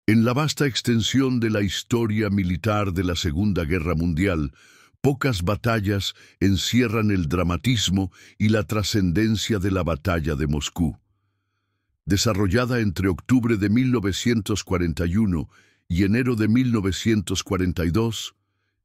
En la vasta extensión de la historia militar de la Segunda Guerra Mundial, pocas batallas encierran el dramatismo y la trascendencia de la Batalla de Moscú. Desarrollada entre octubre de 1941 y enero de 1942,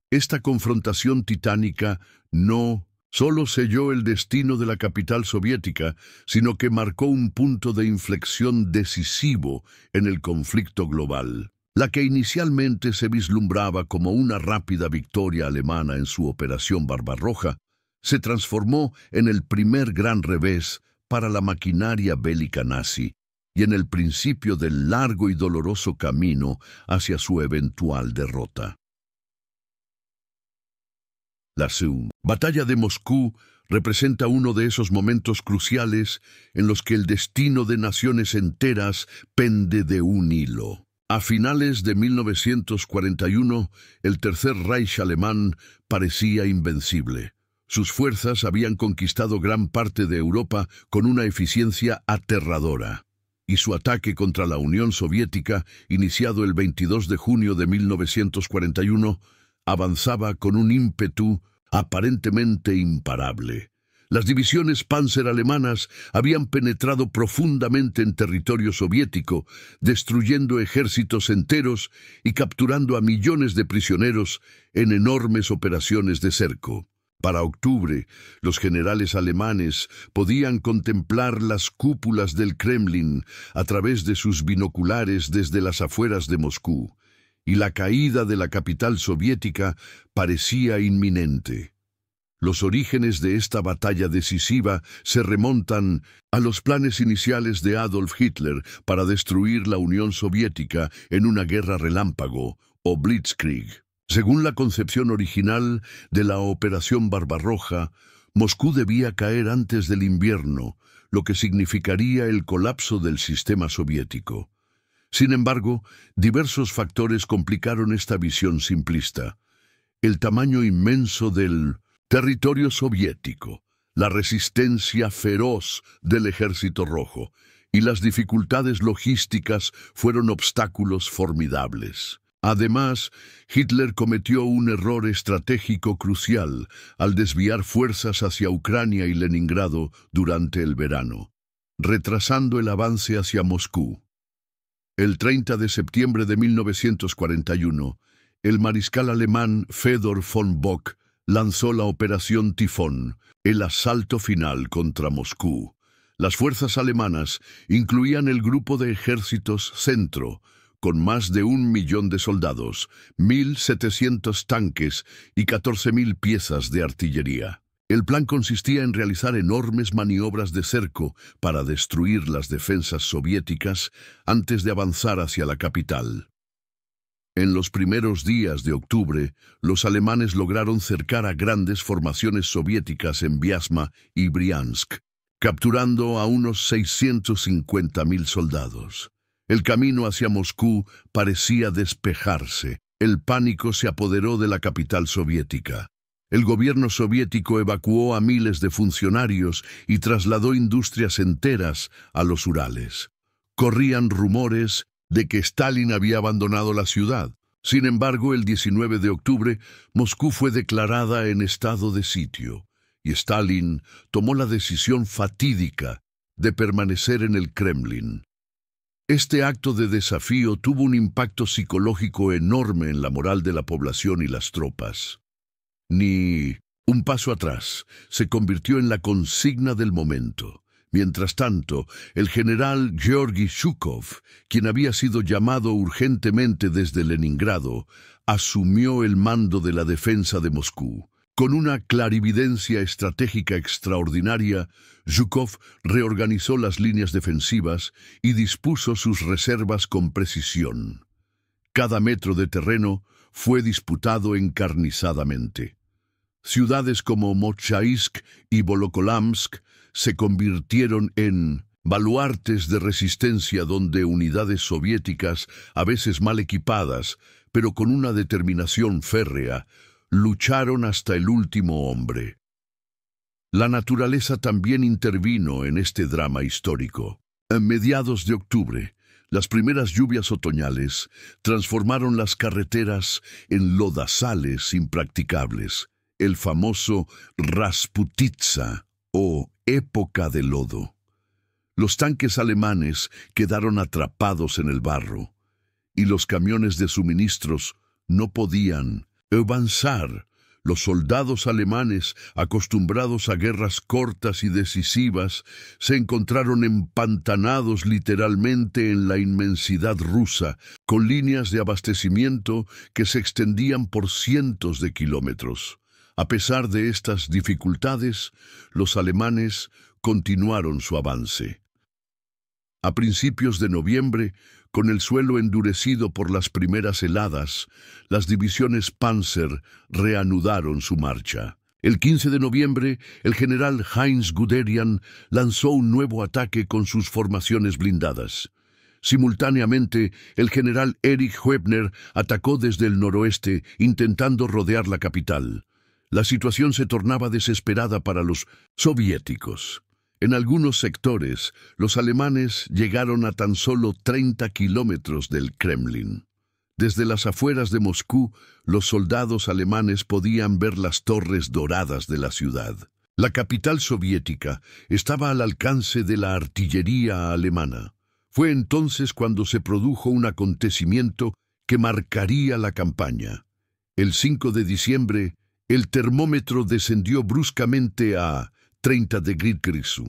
esta confrontación titánica no solo selló el destino de la capital soviética, sino que marcó un punto de inflexión decisivo en el conflicto global. La que inicialmente se vislumbraba como una rápida victoria alemana en su Operación Barbarroja, se transformó en el primer gran revés para la maquinaria bélica nazi y en el principio del largo y doloroso camino hacia su eventual derrota. La Batalla de Moscú representa uno de esos momentos cruciales en los que el destino de naciones enteras pende de un hilo. A finales de 1941, el Tercer Reich alemán parecía invencible. Sus fuerzas habían conquistado gran parte de Europa con una eficiencia aterradora, y su ataque contra la Unión Soviética, iniciado el 22 de junio de 1941, avanzaba con un ímpetu aparentemente imparable. Las divisiones Panzer alemanas habían penetrado profundamente en territorio soviético, destruyendo ejércitos enteros y capturando a millones de prisioneros en enormes operaciones de cerco. Para octubre, los generales alemanes podían contemplar las cúpulas del Kremlin a través de sus binoculares desde las afueras de Moscú, y la caída de la capital soviética parecía inminente. Los orígenes de esta batalla decisiva se remontan a los planes iniciales de Adolf Hitler para destruir la Unión Soviética en una guerra relámpago o Blitzkrieg. Según la concepción original de la Operación Barbarroja, Moscú debía caer antes del invierno, lo que significaría el colapso del sistema soviético. Sin embargo, diversos factores complicaron esta visión simplista. El tamaño inmenso del territorio soviético, la resistencia feroz del Ejército Rojo y las dificultades logísticas fueron obstáculos formidables. Además, Hitler cometió un error estratégico crucial al desviar fuerzas hacia Ucrania y Leningrado durante el verano, retrasando el avance hacia Moscú. El 30 de septiembre de 1941, el mariscal alemán Fedor von Bock lanzó la Operación Tifón, el asalto final contra Moscú. Las fuerzas alemanas incluían el grupo de ejércitos Centro, con más de 1 millón de soldados, 1.700 tanques y 14.000 piezas de artillería. El plan consistía en realizar enormes maniobras de cerco para destruir las defensas soviéticas antes de avanzar hacia la capital. En los primeros días de octubre, los alemanes lograron cercar a grandes formaciones soviéticas en Vyazma y Briansk, capturando a unos 650.000 soldados. El camino hacia Moscú parecía despejarse. El pánico se apoderó de la capital soviética. El gobierno soviético evacuó a miles de funcionarios y trasladó industrias enteras a los Urales. Corrían rumores de que Stalin había abandonado la ciudad. Sin embargo, el 19 de octubre, Moscú fue declarada en estado de sitio, y Stalin tomó la decisión fatídica de permanecer en el Kremlin. Este acto de desafío tuvo un impacto psicológico enorme en la moral de la población y las tropas. Ni un paso atrás se convirtió en la consigna del momento. Mientras tanto, el general Georgy Zhukov, quien había sido llamado urgentemente desde Leningrado, asumió el mando de la defensa de Moscú. Con una clarividencia estratégica extraordinaria, Zhukov reorganizó las líneas defensivas y dispuso sus reservas con precisión. Cada metro de terreno fue disputado encarnizadamente. Ciudades como Mokchaisk y Volokholamsk se convirtieron en baluartes de resistencia donde unidades soviéticas, a veces mal equipadas, pero con una determinación férrea, lucharon hasta el último hombre. La naturaleza también intervino en este drama histórico. A mediados de octubre, Las primeras lluvias otoñales transformaron las carreteras en lodazales impracticables, el famoso Rasputitsa o época de lodo. Los tanques alemanes quedaron atrapados en el barro y los camiones de suministros no podían avanzar. Los soldados alemanes, acostumbrados a guerras cortas y decisivas, se encontraron empantanados literalmente en la inmensidad rusa, con líneas de abastecimiento que se extendían por cientos de kilómetros. A pesar de estas dificultades, los alemanes continuaron su avance. A principios de noviembre, con el suelo endurecido por las primeras heladas, las divisiones Panzer reanudaron su marcha. El 15 de noviembre, el general Heinz Guderian lanzó un nuevo ataque con sus formaciones blindadas. Simultáneamente, el general Erich Hoepner atacó desde el noroeste, intentando rodear la capital. La situación se tornaba desesperada para los soviéticos. En algunos sectores, los alemanes llegaron a tan solo 30 kilómetros del Kremlin. Desde las afueras de Moscú, los soldados alemanes podían ver las torres doradas de la ciudad. La capital soviética estaba al alcance de la artillería alemana. Fue entonces cuando se produjo un acontecimiento que marcaría la campaña. El 5 de diciembre, el termómetro descendió bruscamente a 30 degrees.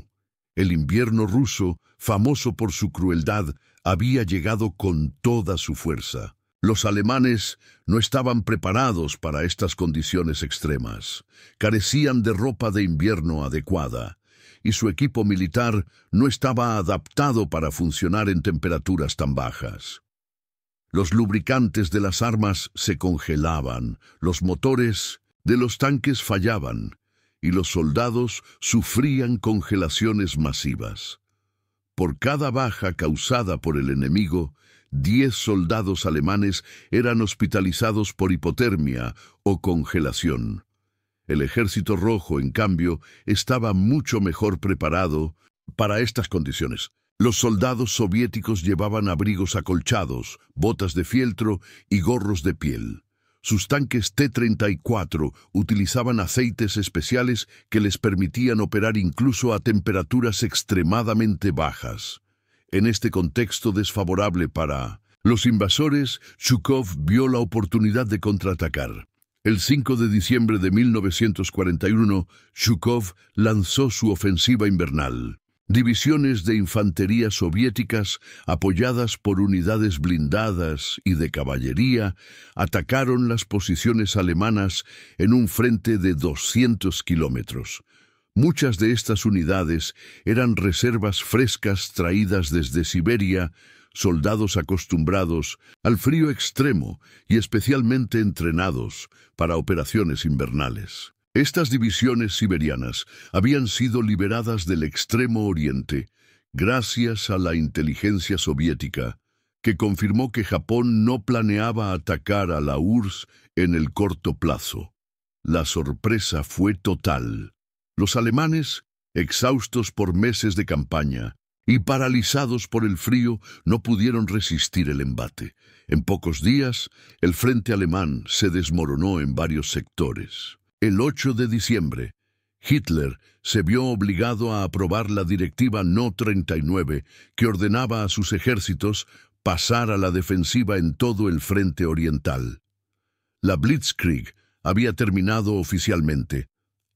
El invierno ruso, famoso por su crueldad, había llegado con toda su fuerza. Los alemanes no estaban preparados para estas condiciones extremas. Carecían de ropa de invierno adecuada, y su equipo militar no estaba adaptado para funcionar en temperaturas tan bajas. Los lubricantes de las armas se congelaban, los motores de los tanques fallaban, y los soldados sufrían congelaciones masivas. Por cada baja causada por el enemigo, 10 soldados alemanes eran hospitalizados por hipotermia o congelación. El Ejército Rojo, en cambio, estaba mucho mejor preparado para estas condiciones. Los soldados soviéticos llevaban abrigos acolchados, botas de fieltro y gorros de piel. Sus tanques T-34 utilizaban aceites especiales que les permitían operar incluso a temperaturas extremadamente bajas. En este contexto desfavorable para los invasores, Zhukov vio la oportunidad de contraatacar. El 5 de diciembre de 1941, Zhukov lanzó su ofensiva invernal. Divisiones de infantería soviéticas, apoyadas por unidades blindadas y de caballería, atacaron las posiciones alemanas en un frente de 200 kilómetros. Muchas de estas unidades eran reservas frescas traídas desde Siberia, soldados acostumbrados al frío extremo y especialmente entrenados para operaciones invernales. Estas divisiones siberianas habían sido liberadas del Extremo Oriente gracias a la inteligencia soviética, que confirmó que Japón no planeaba atacar a la URSS en el corto plazo. La sorpresa fue total. Los alemanes, exhaustos por meses de campaña y paralizados por el frío, no pudieron resistir el embate. En pocos días, el frente alemán se desmoronó en varios sectores. El 8 de diciembre, Hitler se vio obligado a aprobar la Directiva No. 39, que ordenaba a sus ejércitos pasar a la defensiva en todo el frente oriental. La Blitzkrieg había terminado oficialmente.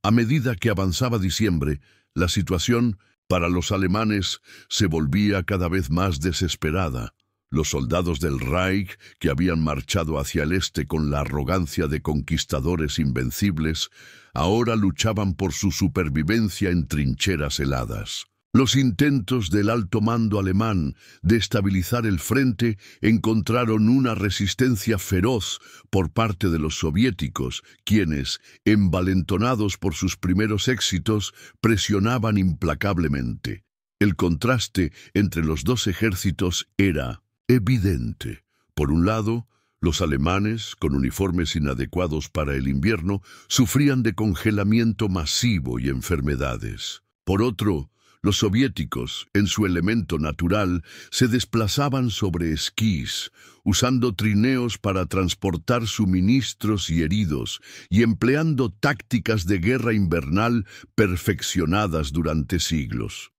A medida que avanzaba diciembre, la situación para los alemanes se volvía cada vez más desesperada. Los soldados del Reich, que habían marchado hacia el este con la arrogancia de conquistadores invencibles, ahora luchaban por su supervivencia en trincheras heladas. Los intentos del alto mando alemán de estabilizar el frente encontraron una resistencia feroz por parte de los soviéticos, quienes, envalentonados por sus primeros éxitos, presionaban implacablemente. El contraste entre los dos ejércitos era evidente. Por un lado, los alemanes, con uniformes inadecuados para el invierno, sufrían de congelamiento masivo y enfermedades. Por otro, Los soviéticos, en su elemento natural, se desplazaban sobre esquís, usando trineos para transportar suministros y heridos, y empleando tácticas de guerra invernal perfeccionadas durante siglos.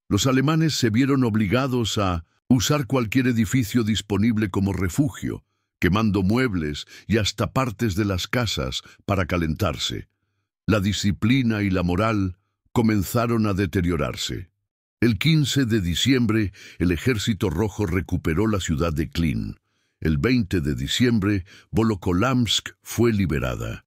Los alemanes se vieron obligados a usar cualquier edificio disponible como refugio, quemando muebles y hasta partes de las casas para calentarse. La disciplina y la moral comenzaron a deteriorarse. El 15 de diciembre, el Ejército Rojo recuperó la ciudad de Klin. El 20 de diciembre, Volokólamsk fue liberada.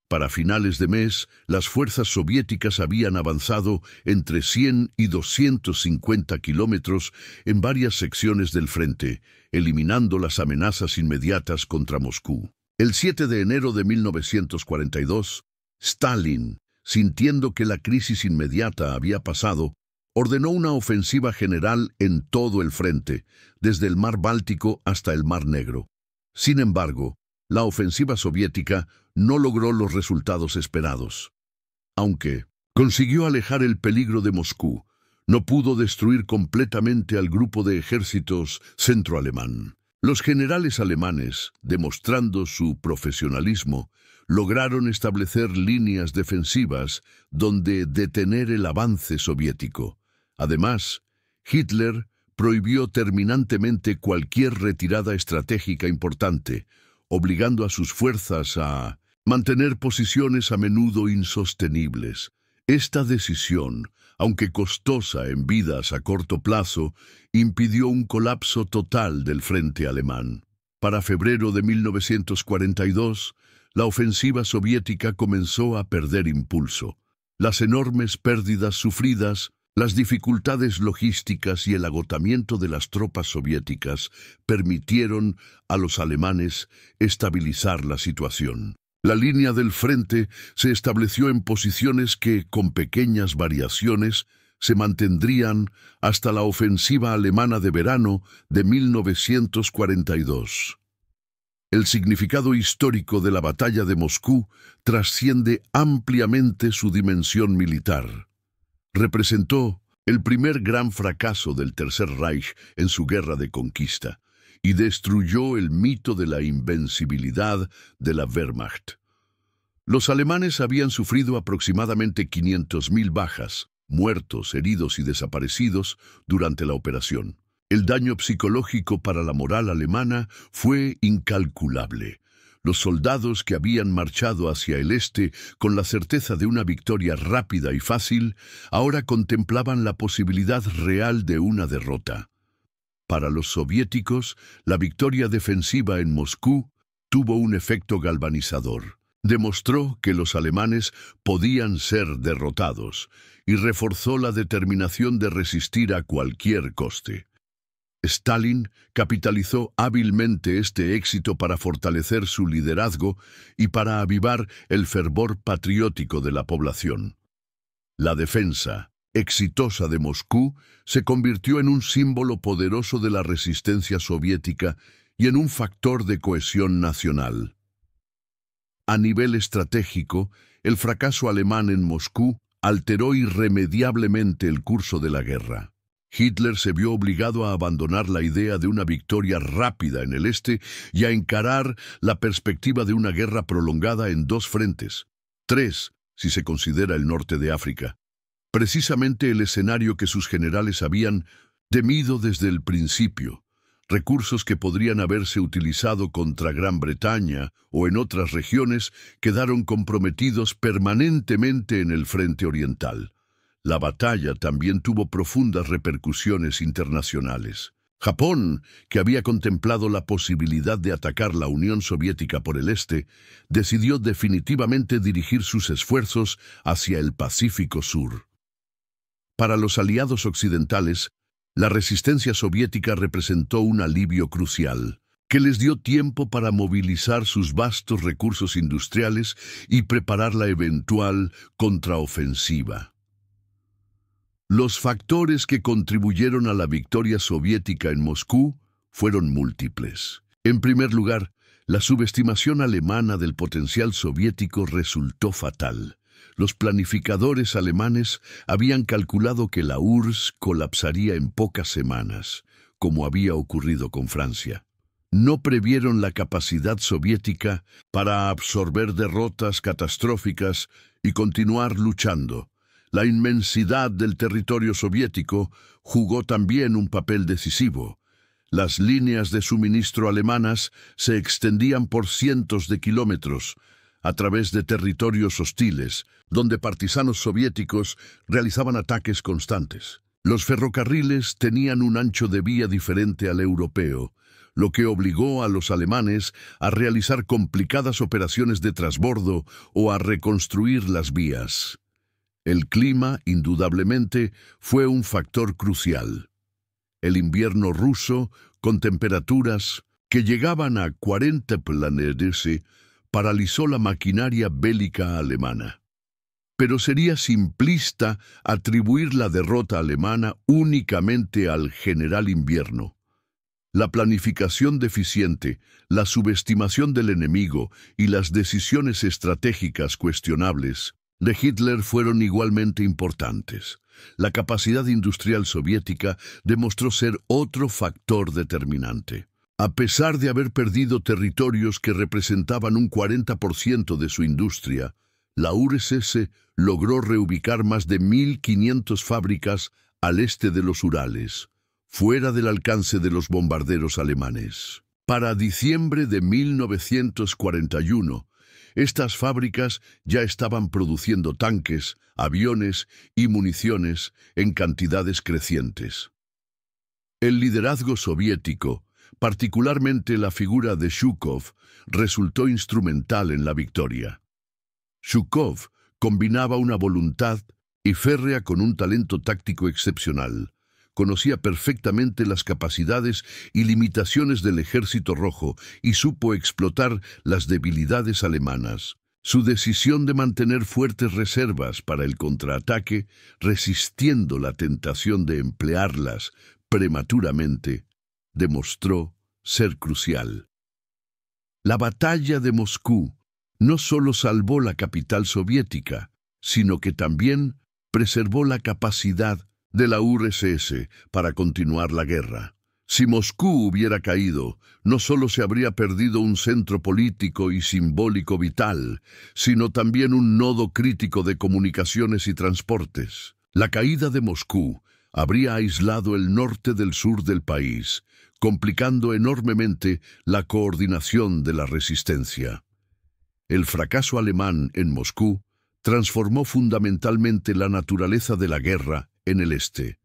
Para finales de mes, las fuerzas soviéticas habían avanzado entre 100 y 250 kilómetros en varias secciones del frente, eliminando las amenazas inmediatas contra Moscú. El 7 de enero de 1942, Stalin, sintiendo que la crisis inmediata había pasado, ordenó una ofensiva general en todo el frente, desde el mar Báltico hasta el mar Negro. Sin embargo, la ofensiva soviética no logró los resultados esperados. Aunque consiguió alejar el peligro de Moscú, no pudo destruir completamente al grupo de ejércitos centroalemán. Los generales alemanes, demostrando su profesionalismo, lograron establecer líneas defensivas donde detener el avance soviético. Además, Hitler prohibió terminantemente cualquier retirada estratégica importante, obligando a sus fuerzas a mantener posiciones a menudo insostenibles. Esta decisión, aunque costosa en vidas a corto plazo, impidió un colapso total del frente alemán. Para febrero de 1942, la ofensiva soviética comenzó a perder impulso. Las enormes pérdidas sufridas, las dificultades logísticas y el agotamiento de las tropas soviéticas permitieron a los alemanes estabilizar la situación. La línea del frente se estableció en posiciones que, con pequeñas variaciones, se mantendrían hasta la ofensiva alemana de verano de 1942. El significado histórico de la batalla de Moscú trasciende ampliamente su dimensión militar. Representó el primer gran fracaso del Tercer Reich en su guerra de conquista y destruyó el mito de la invencibilidad de la Wehrmacht. Los alemanes habían sufrido aproximadamente 500.000 bajas, muertos, heridos y desaparecidos durante la operación. El daño psicológico para la moral alemana fue incalculable. Los soldados que habían marchado hacia el este con la certeza de una victoria rápida y fácil, ahora contemplaban la posibilidad real de una derrota. Para los soviéticos, la victoria defensiva en Moscú tuvo un efecto galvanizador. Demostró que los alemanes podían ser derrotados y reforzó la determinación de resistir a cualquier coste. Stalin capitalizó hábilmente este éxito para fortalecer su liderazgo y para avivar el fervor patriótico de la población. La defensa exitosa de Moscú se convirtió en un símbolo poderoso de la resistencia soviética y en un factor de cohesión nacional. A nivel estratégico, el fracaso alemán en Moscú alteró irremediablemente el curso de la guerra. Hitler se vio obligado a abandonar la idea de una victoria rápida en el este y a encarar la perspectiva de una guerra prolongada en dos frentes, tres, si se considera el norte de África. Precisamente el escenario que sus generales habían temido desde el principio. Recursos que podrían haberse utilizado contra Gran Bretaña o en otras regiones quedaron comprometidos permanentemente en el frente oriental. La batalla también tuvo profundas repercusiones internacionales. Japón, que había contemplado la posibilidad de atacar la Unión Soviética por el este, decidió definitivamente dirigir sus esfuerzos hacia el Pacífico Sur. Para los aliados occidentales, la resistencia soviética representó un alivio crucial, que les dio tiempo para movilizar sus vastos recursos industriales y preparar la eventual contraofensiva. Los factores que contribuyeron a la victoria soviética en Moscú fueron múltiples. En primer lugar, la subestimación alemana del potencial soviético resultó fatal. los planificadores alemanes habían calculado que la URSS colapsaría en pocas semanas, como había ocurrido con Francia. No previeron la capacidad soviética para absorber derrotas catastróficas y continuar luchando. La inmensidad del territorio soviético jugó también un papel decisivo. Las líneas de suministro alemanas se extendían por cientos de kilómetros a través de territorios hostiles, donde partisanos soviéticos realizaban ataques constantes. Los ferrocarriles tenían un ancho de vía diferente al europeo, lo que obligó a los alemanes a realizar complicadas operaciones de transbordo o a reconstruir las vías. El clima, indudablemente, fue un factor crucial. El invierno ruso, con temperaturas que llegaban a 40 °C, paralizó la maquinaria bélica alemana. Pero sería simplista atribuir la derrota alemana únicamente al general invierno. La planificación deficiente, la subestimación del enemigo y las decisiones estratégicas cuestionables de Hitler fueron igualmente importantes. La capacidad industrial soviética demostró ser otro factor determinante. A pesar de haber perdido territorios que representaban un 40% de su industria, la URSS logró reubicar más de 1.500 fábricas al este de los Urales, fuera del alcance de los bombarderos alemanes. Para diciembre de 1941, estas fábricas ya estaban produciendo tanques, aviones y municiones en cantidades crecientes. El liderazgo soviético, particularmente la figura de Zhukov, resultó instrumental en la victoria. Zhukov combinaba una voluntad y férrea con un talento táctico excepcional. Conocía perfectamente las capacidades y limitaciones del Ejército Rojo y supo explotar las debilidades alemanas. Su decisión de mantener fuertes reservas para el contraataque, resistiendo la tentación de emplearlas prematuramente, demostró ser crucial. La batalla de Moscú no solo salvó la capital soviética, sino que también preservó la capacidad de la URSS para continuar la guerra. Si Moscú hubiera caído, no solo se habría perdido un centro político y simbólico vital, sino también un nodo crítico de comunicaciones y transportes. La caída de Moscú habría aislado el norte del sur del país, complicando enormemente la coordinación de la resistencia. El fracaso alemán en Moscú transformó fundamentalmente la naturaleza de la guerra en el este.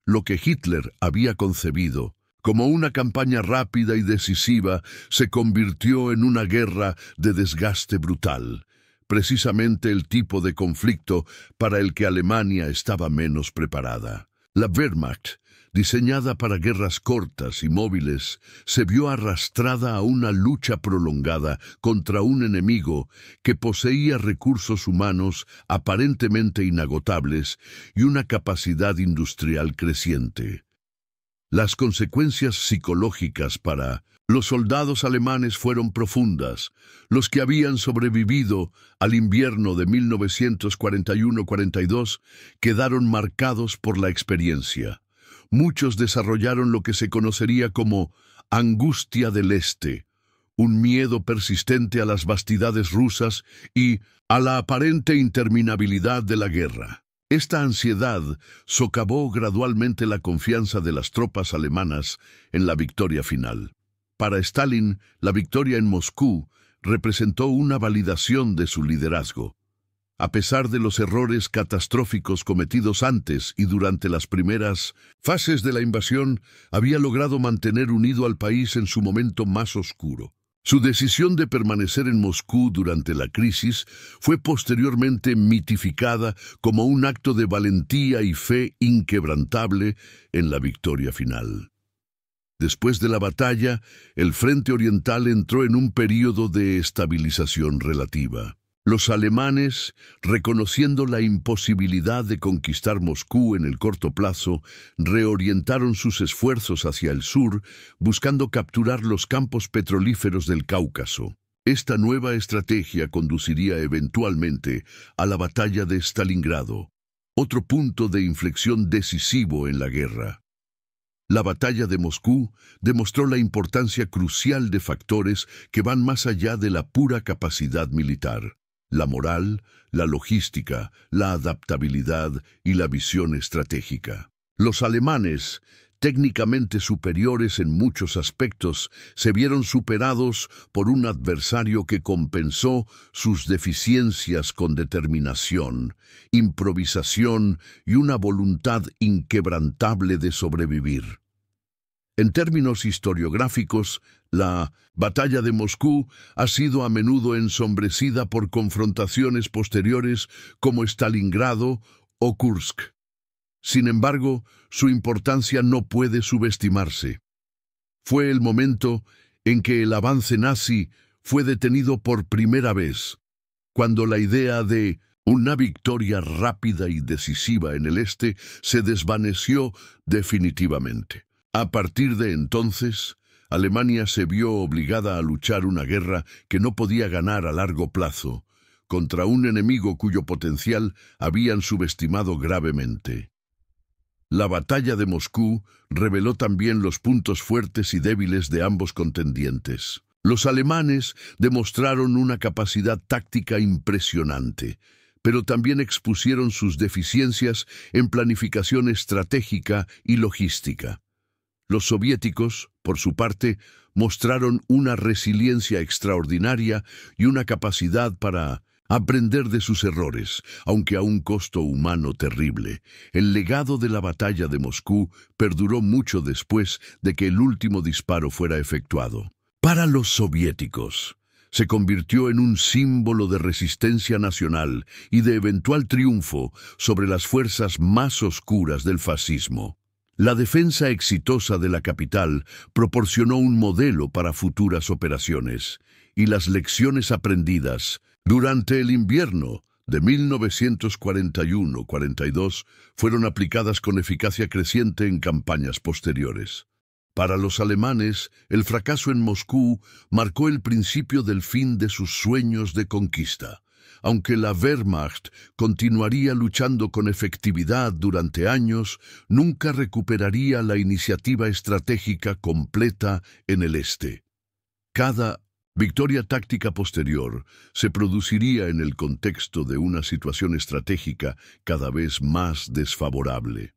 Lo que Hitler había concebido como una campaña rápida y decisiva se convirtió en una guerra de desgaste brutal, precisamente el tipo de conflicto para el que Alemania estaba menos preparada. La Wehrmacht, diseñada para guerras cortas y móviles, se vio arrastrada a una lucha prolongada contra un enemigo que poseía recursos humanos aparentemente inagotables y una capacidad industrial creciente. Las consecuencias psicológicas para los soldados alemanes fueron profundas. Los que habían sobrevivido al invierno de 1941-42 quedaron marcados por la experiencia. Muchos desarrollaron lo que se conocería como angustia del Este, un miedo persistente a las vastidades rusas y a la aparente interminabilidad de la guerra. Esta ansiedad socavó gradualmente la confianza de las tropas alemanas en la victoria final. Para Stalin, la victoria en Moscú representó una validación de su liderazgo. A pesar de los errores catastróficos cometidos antes y durante las primeras fases de la invasión, había logrado mantener unido al país en su momento más oscuro. Su decisión de permanecer en Moscú durante la crisis fue posteriormente mitificada como un acto de valentía y fe inquebrantable en la victoria final. Después de la batalla, el frente oriental entró en un período de estabilización relativa. Los alemanes, reconociendo la imposibilidad de conquistar Moscú en el corto plazo, reorientaron sus esfuerzos hacia el sur, buscando capturar los campos petrolíferos del Cáucaso. Esta nueva estrategia conduciría eventualmente a la batalla de Stalingrado, otro punto de inflexión decisivo en la guerra. La batalla de Moscú demostró la importancia crucial de factores que van más allá de la pura capacidad militar: la moral, la logística, la adaptabilidad y la visión estratégica. Los alemanes, técnicamente superiores en muchos aspectos, se vieron superados por un adversario que compensó sus deficiencias con determinación, improvisación y una voluntad inquebrantable de sobrevivir. En términos historiográficos, la batalla de Moscú ha sido a menudo ensombrecida por confrontaciones posteriores como Stalingrado o Kursk. Sin embargo, su importancia no puede subestimarse. Fue el momento en que el avance nazi fue detenido por primera vez, cuando la idea de una victoria rápida y decisiva en el este se desvaneció definitivamente. A partir de entonces, Alemania se vio obligada a luchar una guerra que no podía ganar a largo plazo, contra un enemigo cuyo potencial habían subestimado gravemente. La batalla de Moscú reveló también los puntos fuertes y débiles de ambos contendientes. Los alemanes demostraron una capacidad táctica impresionante, pero también expusieron sus deficiencias en planificación estratégica y logística. Los soviéticos, por su parte, mostraron una resiliencia extraordinaria y una capacidad para aprender de sus errores, aunque a un costo humano terrible. El legado de la batalla de Moscú perduró mucho después de que el último disparo fuera efectuado. Para los soviéticos, se convirtió en un símbolo de resistencia nacional y de eventual triunfo sobre las fuerzas más oscuras del fascismo. La defensa exitosa de la capital proporcionó un modelo para futuras operaciones, y las lecciones aprendidas durante el invierno de 1941-42 fueron aplicadas con eficacia creciente en campañas posteriores. Para los alemanes, el fracaso en Moscú marcó el principio del fin de sus sueños de conquista. Aunque la Wehrmacht continuaría luchando con efectividad durante años, nunca recuperaría la iniciativa estratégica completa en el este. Cada victoria táctica posterior se produciría en el contexto de una situación estratégica cada vez más desfavorable.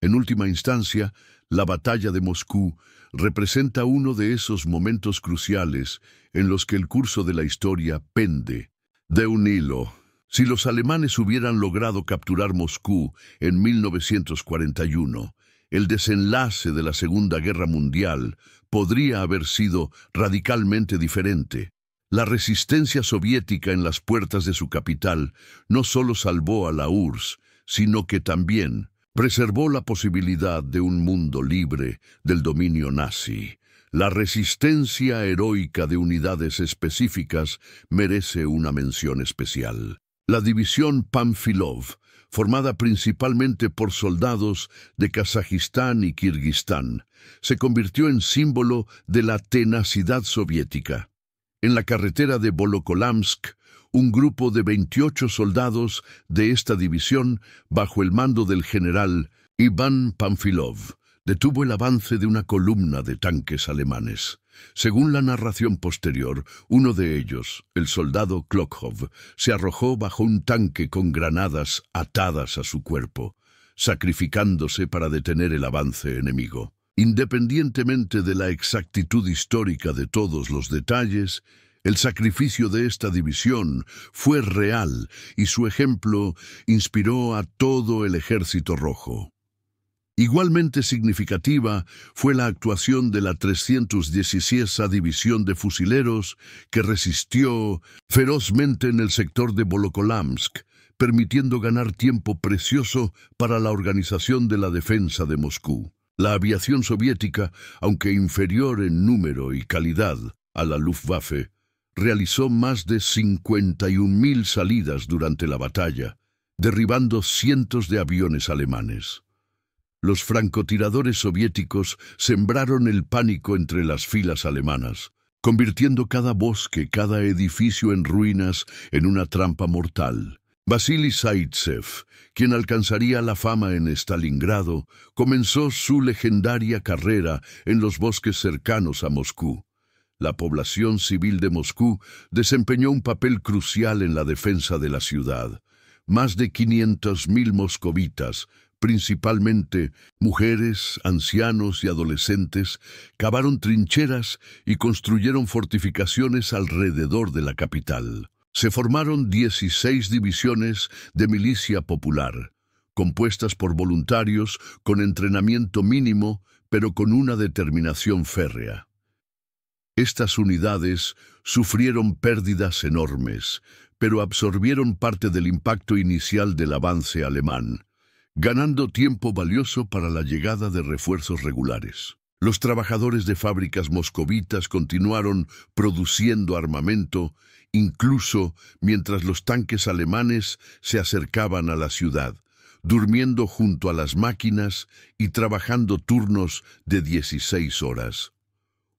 En última instancia, la batalla de Moscú representa uno de esos momentos cruciales en los que el curso de la historia pende de un hilo. Si los alemanes hubieran logrado capturar Moscú en 1941, el desenlace de la Segunda Guerra Mundial podría haber sido radicalmente diferente. La resistencia soviética en las puertas de su capital no solo salvó a la URSS, sino que también preservó la posibilidad de un mundo libre del dominio nazi. La resistencia heroica de unidades específicas merece una mención especial. La división Pamfilov, formada principalmente por soldados de Kazajistán y Kirguistán, se convirtió en símbolo de la tenacidad soviética. En la carretera de Volokholamsk, un grupo de 28 soldados de esta división, bajo el mando del general Iván Pamfilov, detuvo el avance de una columna de tanques alemanes. Según la narración posterior, uno de ellos, el soldado Klokov, se arrojó bajo un tanque con granadas atadas a su cuerpo, sacrificándose para detener el avance enemigo. Independientemente de la exactitud histórica de todos los detalles, el sacrificio de esta división fue real y su ejemplo inspiró a todo el Ejército Rojo. Igualmente significativa fue la actuación de la 316ª División de Fusileros, que resistió ferozmente en el sector de Volokholamsk, permitiendo ganar tiempo precioso para la organización de la defensa de Moscú. La aviación soviética, aunque inferior en número y calidad a la Luftwaffe, realizó más de 51.000 salidas durante la batalla, derribando cientos de aviones alemanes. Los francotiradores soviéticos sembraron el pánico entre las filas alemanas, convirtiendo cada bosque, cada edificio en ruinas en una trampa mortal. Vasily Zaitsev, quien alcanzaría la fama en Stalingrado, comenzó su legendaria carrera en los bosques cercanos a Moscú. La población civil de Moscú desempeñó un papel crucial en la defensa de la ciudad. Más de 500.000 moscovitas, principalmente mujeres, ancianos y adolescentes, cavaron trincheras y construyeron fortificaciones alrededor de la capital. Se formaron 16 divisiones de milicia popular, compuestas por voluntarios con entrenamiento mínimo, pero con una determinación férrea. Estas unidades sufrieron pérdidas enormes, pero absorbieron parte del impacto inicial del avance alemán, ganando tiempo valioso para la llegada de refuerzos regulares. Los trabajadores de fábricas moscovitas continuaron produciendo armamento, incluso mientras los tanques alemanes se acercaban a la ciudad, durmiendo junto a las máquinas y trabajando turnos de 16 horas.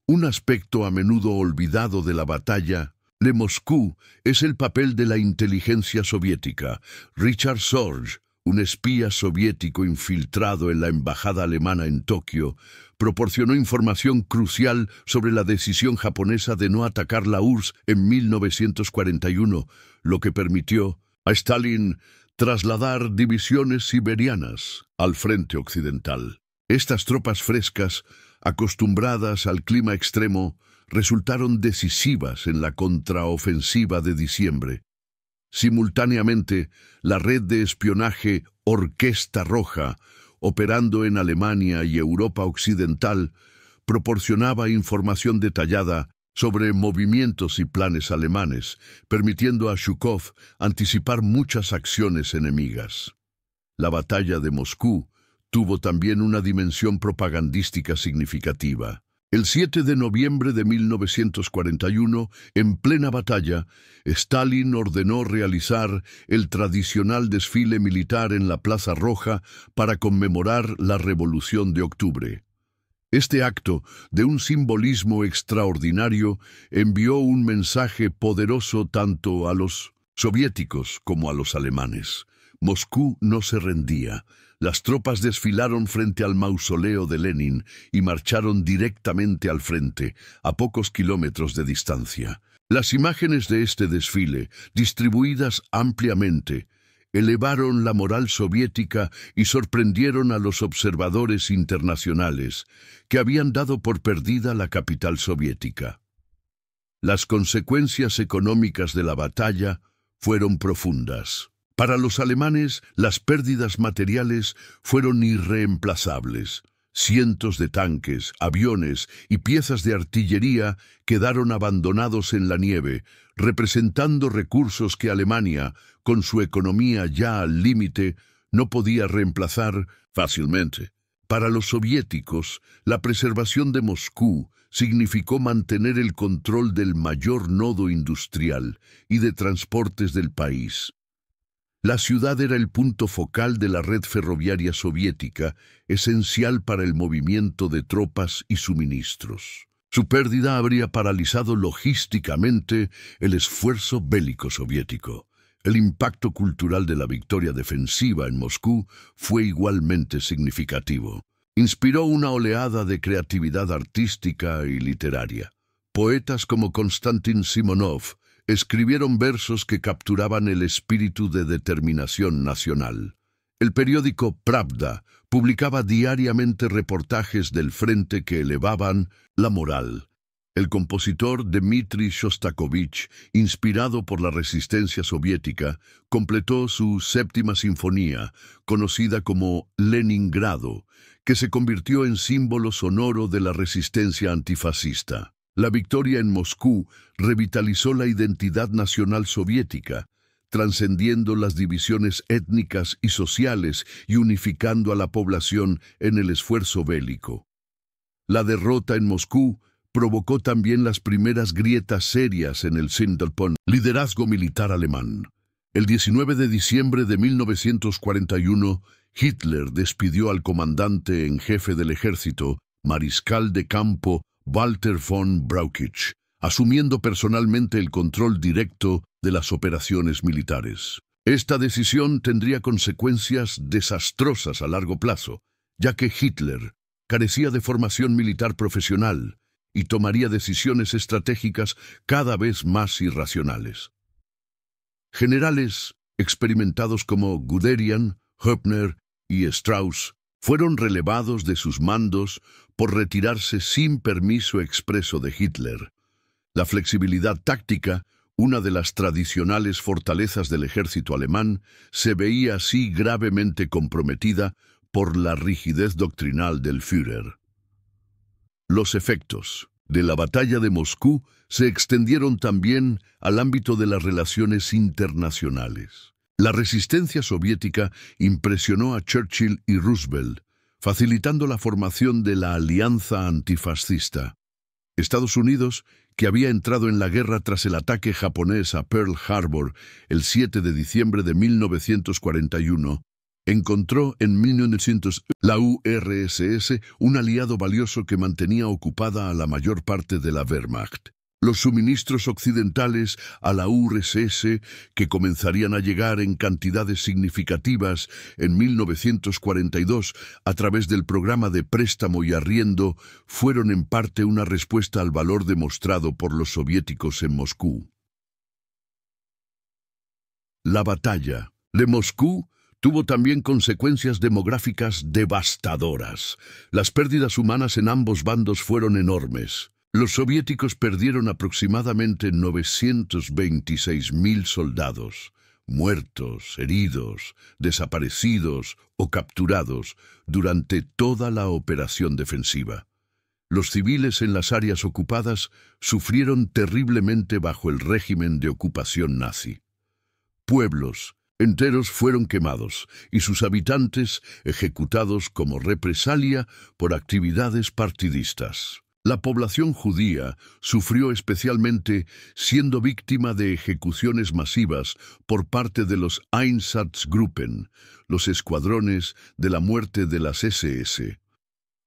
Un aspecto a menudo olvidado de la batalla de Moscú es el papel de la inteligencia soviética. Richard Sorge, un espía soviético infiltrado en la embajada alemana en Tokio, proporcionó información crucial sobre la decisión japonesa de no atacar la URSS en 1941, lo que permitió a Stalin trasladar divisiones siberianas al frente occidental. Estas tropas frescas, acostumbradas al clima extremo, resultaron decisivas en la contraofensiva de diciembre. Simultáneamente, la red de espionaje Orquesta Roja, operando en Alemania y Europa Occidental, proporcionaba información detallada sobre movimientos y planes alemanes, permitiendo a Zhukov anticipar muchas acciones enemigas. La batalla de Moscú tuvo también una dimensión propagandística significativa. El 7 de noviembre de 1941, en plena batalla, Stalin ordenó realizar el tradicional desfile militar en la Plaza Roja para conmemorar la Revolución de Octubre. Este acto, de un simbolismo extraordinario, envió un mensaje poderoso tanto a los soviéticos como a los alemanes. Moscú no se rendía. Las tropas desfilaron frente al mausoleo de Lenin y marcharon directamente al frente, a pocos kilómetros de distancia. Las imágenes de este desfile, distribuidas ampliamente, elevaron la moral soviética y sorprendieron a los observadores internacionales, que habían dado por perdida la capital soviética. Las consecuencias económicas de la batalla fueron profundas. Para los alemanes, las pérdidas materiales fueron irreemplazables. Cientos de tanques, aviones y piezas de artillería quedaron abandonados en la nieve, representando recursos que Alemania, con su economía ya al límite, no podía reemplazar fácilmente. Para los soviéticos, la preservación de Moscú significó mantener el control del mayor nodo industrial y de transportes del país. La ciudad era el punto focal de la red ferroviaria soviética, esencial para el movimiento de tropas y suministros. Su pérdida habría paralizado logísticamente el esfuerzo bélico soviético. El impacto cultural de la victoria defensiva en Moscú fue igualmente significativo. Inspiró una oleada de creatividad artística y literaria. Poetas como Konstantin Simonov escribieron versos que capturaban el espíritu de determinación nacional. El periódico Pravda publicaba diariamente reportajes del frente que elevaban la moral. El compositor Dmitri Shostakovich, inspirado por la resistencia soviética, completó su séptima sinfonía, conocida como Leningrado, que se convirtió en símbolo sonoro de la resistencia antifascista. La victoria en Moscú revitalizó la identidad nacional soviética, trascendiendo las divisiones étnicas y sociales y unificando a la población en el esfuerzo bélico. La derrota en Moscú provocó también las primeras grietas serias en el Sindelpon, liderazgo militar alemán. El 19 de diciembre de 1941, Hitler despidió al comandante en jefe del ejército, mariscal de campo Walter von Brauchitsch, asumiendo personalmente el control directo de las operaciones militares. Esta decisión tendría consecuencias desastrosas a largo plazo, ya que Hitler carecía de formación militar profesional y tomaría decisiones estratégicas cada vez más irracionales. Generales experimentados como Guderian, Höppner y Strauss fueron relevados de sus mandos por retirarse sin permiso expreso de Hitler. La flexibilidad táctica, una de las tradicionales fortalezas del ejército alemán, se veía así gravemente comprometida por la rigidez doctrinal del Führer. Los efectos de la batalla de Moscú se extendieron también al ámbito de las relaciones internacionales. La resistencia soviética impresionó a Churchill y Roosevelt, facilitando la formación de la Alianza Antifascista. Estados Unidos, que había entrado en la guerra tras el ataque japonés a Pearl Harbor el 7 de diciembre de 1941, encontró en 1900 la URSS un aliado valioso que mantenía ocupada a la mayor parte de la Wehrmacht. Los suministros occidentales a la URSS, que comenzarían a llegar en cantidades significativas en 1942 a través del programa de préstamo y arriendo, fueron en parte una respuesta al valor demostrado por los soviéticos en Moscú. La batalla de Moscú tuvo también consecuencias demográficas devastadoras. Las pérdidas humanas en ambos bandos fueron enormes. Los soviéticos perdieron aproximadamente 926.000 soldados, muertos, heridos, desaparecidos o capturados durante toda la operación defensiva. Los civiles en las áreas ocupadas sufrieron terriblemente bajo el régimen de ocupación nazi. Pueblos enteros fueron quemados y sus habitantes ejecutados como represalia por actividades partidistas. La población judía sufrió especialmente siendo víctima de ejecuciones masivas por parte de los Einsatzgruppen, los escuadrones de la muerte de las SS.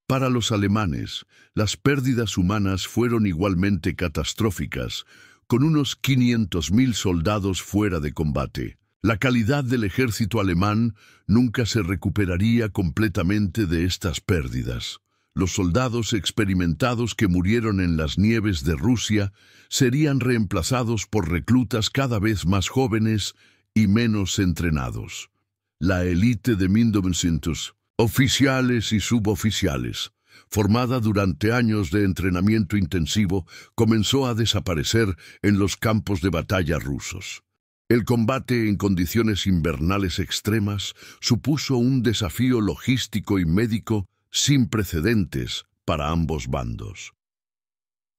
Para los alemanes, las pérdidas humanas fueron igualmente catastróficas, con unos 500.000 soldados fuera de combate. La calidad del ejército alemán nunca se recuperaría completamente de estas pérdidas. Los soldados experimentados que murieron en las nieves de Rusia serían reemplazados por reclutas cada vez más jóvenes y menos entrenados. La élite de 1900, oficiales y suboficiales, formada durante años de entrenamiento intensivo, comenzó a desaparecer en los campos de batalla rusos. El combate en condiciones invernales extremas supuso un desafío logístico y médico sin precedentes para ambos bandos.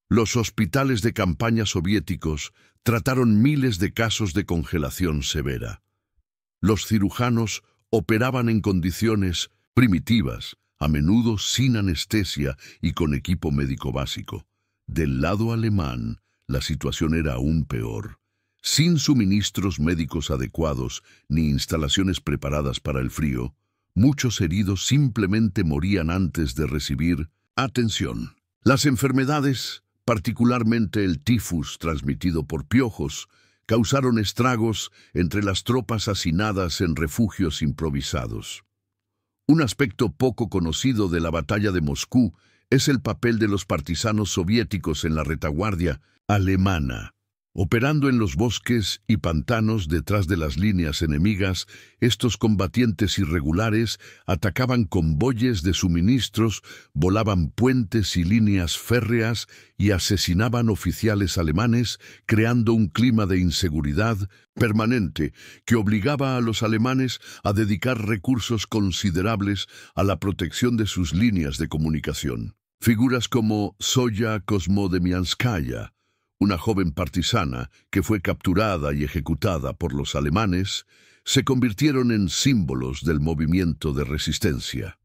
Los hospitales de campaña soviéticos trataron miles de casos de congelación severa. Los cirujanos operaban en condiciones primitivas, a menudo sin anestesia y con equipo médico básico. Del lado alemán, la situación era aún peor. Sin suministros médicos adecuados ni instalaciones preparadas para el frío, muchos heridos simplemente morían antes de recibir atención. Las enfermedades, particularmente el tifus transmitido por piojos, causaron estragos entre las tropas hacinadas en refugios improvisados. Un aspecto poco conocido de la batalla de Moscú es el papel de los partisanos soviéticos en la retaguardia alemana. Operando en los bosques y pantanos detrás de las líneas enemigas, estos combatientes irregulares atacaban convoyes de suministros, volaban puentes y líneas férreas y asesinaban oficiales alemanes, creando un clima de inseguridad permanente que obligaba a los alemanes a dedicar recursos considerables a la protección de sus líneas de comunicación. Figuras como Zoya Kosmodemianskaya, una joven partisana que fue capturada y ejecutada por los alemanes, se convirtieron en símbolos del movimiento de resistencia.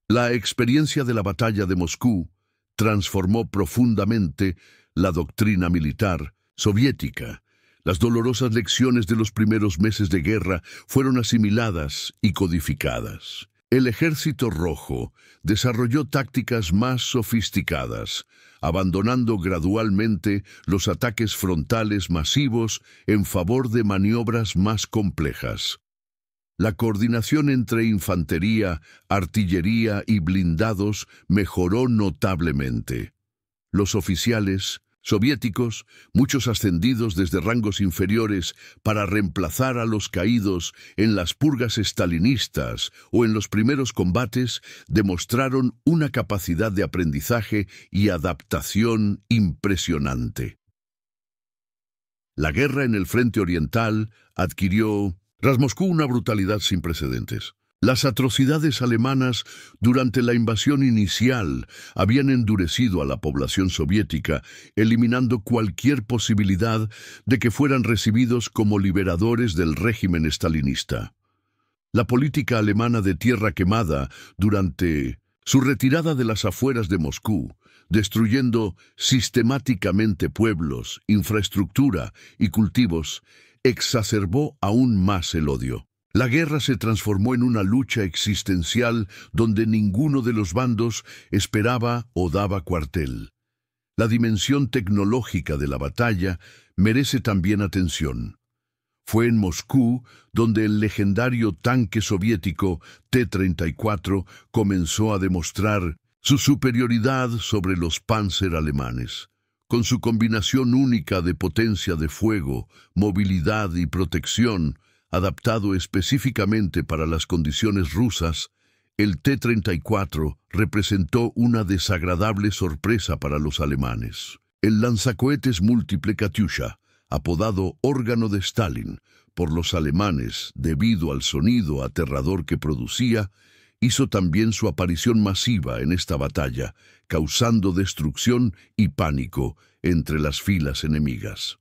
La experiencia de la batalla de Moscú transformó profundamente la doctrina militar soviética. Las dolorosas lecciones de los primeros meses de guerra fueron asimiladas y codificadas. El Ejército Rojo desarrolló tácticas más sofisticadas, abandonando gradualmente los ataques frontales masivos en favor de maniobras más complejas. La coordinación entre infantería, artillería y blindados mejoró notablemente. Los oficiales soviéticos, muchos ascendidos desde rangos inferiores para reemplazar a los caídos en las purgas estalinistas o en los primeros combates, demostraron una capacidad de aprendizaje y adaptación impresionante. La guerra en el frente oriental adquirió tras Moscú una brutalidad sin precedentes. Las atrocidades alemanas durante la invasión inicial habían endurecido a la población soviética, eliminando cualquier posibilidad de que fueran recibidos como liberadores del régimen estalinista. La política alemana de tierra quemada durante su retirada de las afueras de Moscú, destruyendo sistemáticamente pueblos, infraestructura y cultivos, exacerbó aún más el odio. La guerra se transformó en una lucha existencial donde ninguno de los bandos esperaba o daba cuartel. La dimensión tecnológica de la batalla merece también atención. Fue en Moscú donde el legendario tanque soviético T-34 comenzó a demostrar su superioridad sobre los Panzer alemanes. Con su combinación única de potencia de fuego, movilidad y protección, adaptado específicamente para las condiciones rusas, el T-34 representó una desagradable sorpresa para los alemanes. El lanzacohetes múltiple Katyusha, apodado órgano de Stalin por los alemanes debido al sonido aterrador que producía, hizo también su aparición masiva en esta batalla, causando destrucción y pánico entre las filas enemigas.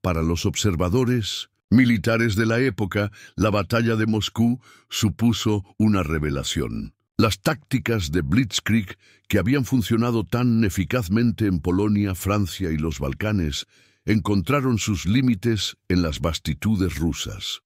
Para los observadores militares de la época, la batalla de Moscú supuso una revelación. Las tácticas de Blitzkrieg, que habían funcionado tan eficazmente en Polonia, Francia y los Balcanes, encontraron sus límites en las vastitudes rusas.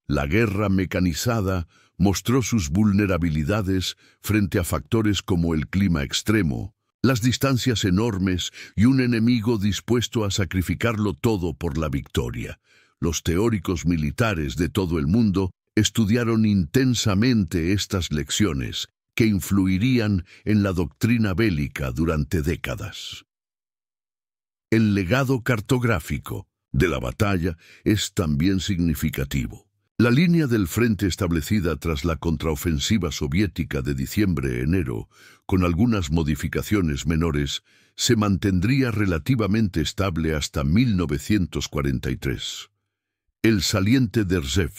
La guerra mecanizada mostró sus vulnerabilidades frente a factores como el clima extremo, las distancias enormes y un enemigo dispuesto a sacrificarlo todo por la victoria. Los teóricos militares de todo el mundo estudiaron intensamente estas lecciones, que influirían en la doctrina bélica durante décadas. El legado cartográfico de la batalla es también significativo. La línea del frente establecida tras la contraofensiva soviética de diciembre-enero, con algunas modificaciones menores, se mantendría relativamente estable hasta 1943. El saliente de Rzew,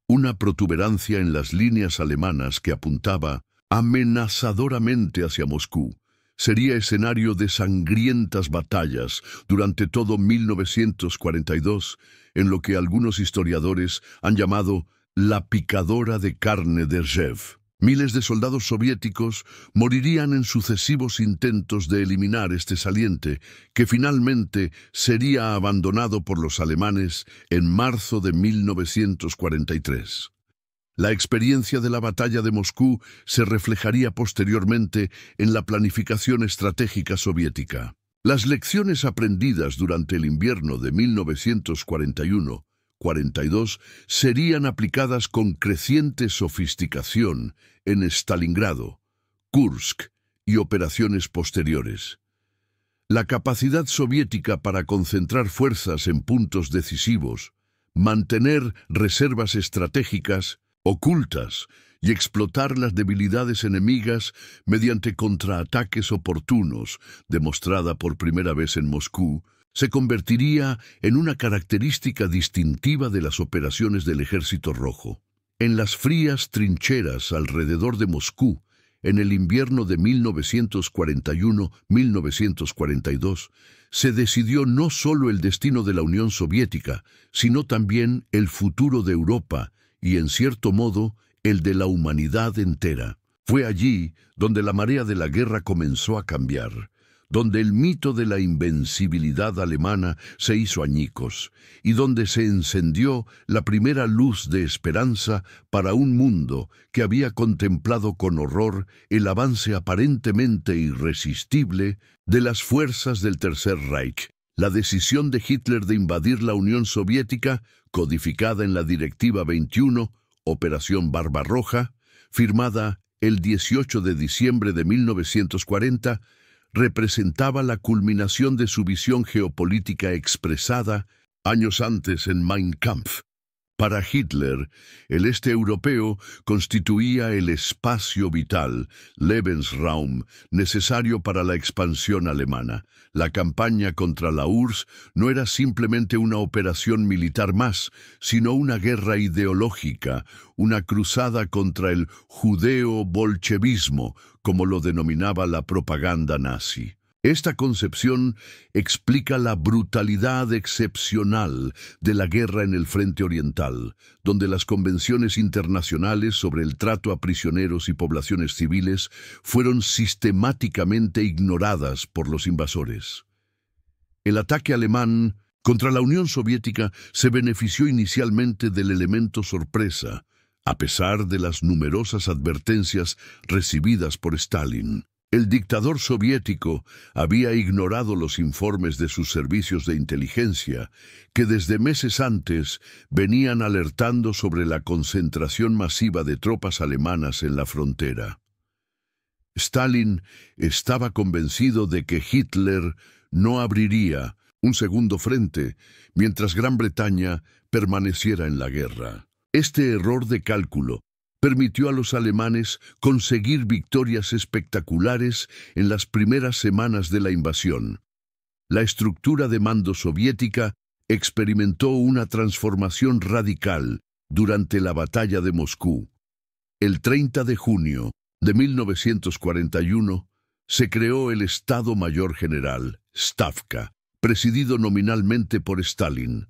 una protuberancia en las líneas alemanas que apuntaba amenazadoramente hacia Moscú, sería escenario de sangrientas batallas durante todo 1942, en lo que algunos historiadores han llamado la picadora de carne de Rzew. Miles de soldados soviéticos morirían en sucesivos intentos de eliminar este saliente, que finalmente sería abandonado por los alemanes en marzo de 1943. La experiencia de la batalla de Moscú se reflejaría posteriormente en la planificación estratégica soviética. Las lecciones aprendidas durante el invierno de 1941-42 serían aplicadas con creciente sofisticación en Stalingrado, Kursk y operaciones posteriores. La capacidad soviética para concentrar fuerzas en puntos decisivos, mantener reservas estratégicas ocultas y explotar las debilidades enemigas mediante contraataques oportunos, demostrada por primera vez en Moscú, se convertiría en una característica distintiva de las operaciones del Ejército Rojo. En las frías trincheras alrededor de Moscú, en el invierno de 1941-1942, se decidió no solo el destino de la Unión Soviética, sino también el futuro de Europa y, en cierto modo, el de la humanidad entera. Fue allí donde la marea de la guerra comenzó a cambiar, donde el mito de la invencibilidad alemana se hizo añicos y donde se encendió la primera luz de esperanza para un mundo que había contemplado con horror el avance aparentemente irresistible de las fuerzas del Tercer Reich. La decisión de Hitler de invadir la Unión Soviética, codificada en la Directiva 21, Operación Barbarroja, firmada el 18 de diciembre de 1940, representaba la culminación de su visión geopolítica expresada años antes en Mein Kampf. Para Hitler, el este europeo constituía el espacio vital, Lebensraum, necesario para la expansión alemana. La campaña contra la URSS no era simplemente una operación militar más, sino una guerra ideológica, una cruzada contra el judeo-bolchevismo, como lo denominaba la propaganda nazi. Esta concepción explica la brutalidad excepcional de la guerra en el frente oriental, donde las convenciones internacionales sobre el trato a prisioneros y poblaciones civiles fueron sistemáticamente ignoradas por los invasores. El ataque alemán contra la Unión Soviética se benefició inicialmente del elemento sorpresa, a pesar de las numerosas advertencias recibidas por Stalin. El dictador soviético había ignorado los informes de sus servicios de inteligencia, que desde meses antes venían alertando sobre la concentración masiva de tropas alemanas en la frontera. Stalin estaba convencido de que Hitler no abriría un segundo frente mientras Gran Bretaña permaneciera en la guerra. Este error de cálculo permitió a los alemanes conseguir victorias espectaculares en las primeras semanas de la invasión. La estructura de mando soviética experimentó una transformación radical durante la batalla de Moscú. El 30 de junio de 1941 se creó el Estado Mayor General, Stavka, presidido nominalmente por Stalin.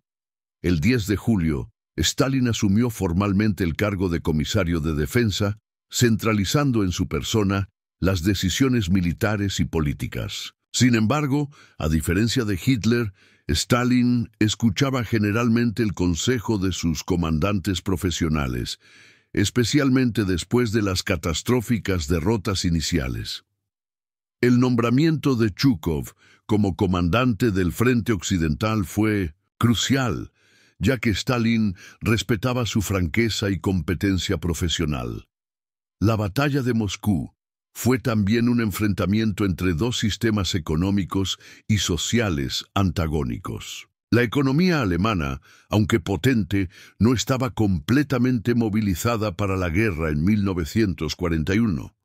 El 10 de julio, Stalin asumió formalmente el cargo de comisario de defensa, centralizando en su persona las decisiones militares y políticas. Sin embargo, a diferencia de Hitler, Stalin escuchaba generalmente el consejo de sus comandantes profesionales, especialmente después de las catastróficas derrotas iniciales. El nombramiento de Zhukov como comandante del Frente Occidental fue crucial, ya que Stalin respetaba su franqueza y competencia profesional. La batalla de Moscú fue también un enfrentamiento entre dos sistemas económicos y sociales antagónicos. La economía alemana, aunque potente, no estaba completamente movilizada para la guerra en 1941.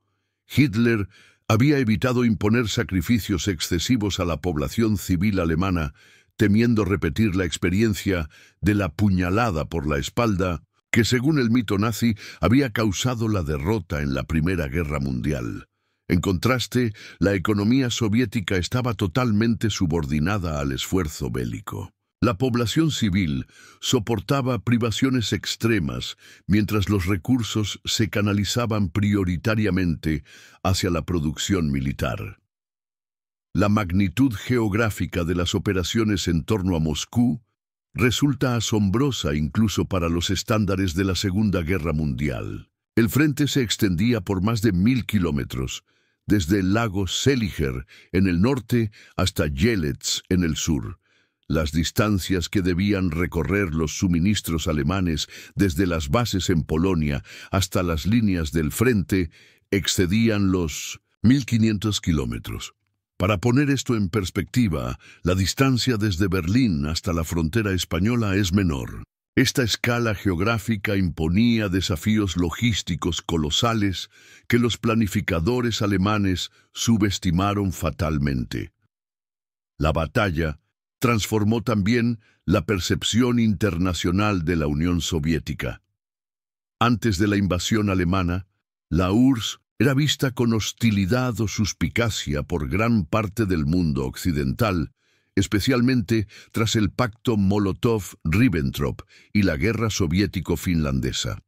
Hitler había evitado imponer sacrificios excesivos a la población civil alemana, temiendo repetir la experiencia de la puñalada por la espalda que, según el mito nazi, había causado la derrota en la Primera Guerra Mundial. En contraste, la economía soviética estaba totalmente subordinada al esfuerzo bélico. La población civil soportaba privaciones extremas, mientras los recursos se canalizaban prioritariamente hacia la producción militar. La magnitud geográfica de las operaciones en torno a Moscú resulta asombrosa incluso para los estándares de la Segunda Guerra Mundial. El frente se extendía por más de 1000 kilómetros, desde el lago Seliger en el norte hasta Yelets en el sur. Las distancias que debían recorrer los suministros alemanes desde las bases en Polonia hasta las líneas del frente excedían los 1500 kilómetros. Para poner esto en perspectiva, la distancia desde Berlín hasta la frontera española es menor. Esta escala geográfica imponía desafíos logísticos colosales que los planificadores alemanes subestimaron fatalmente. La batalla transformó también la percepción internacional de la Unión Soviética. Antes de la invasión alemana, la URSS era vista con hostilidad o suspicacia por gran parte del mundo occidental, especialmente tras el pacto Molotov-Ribbentrop y la guerra soviético-finlandesa.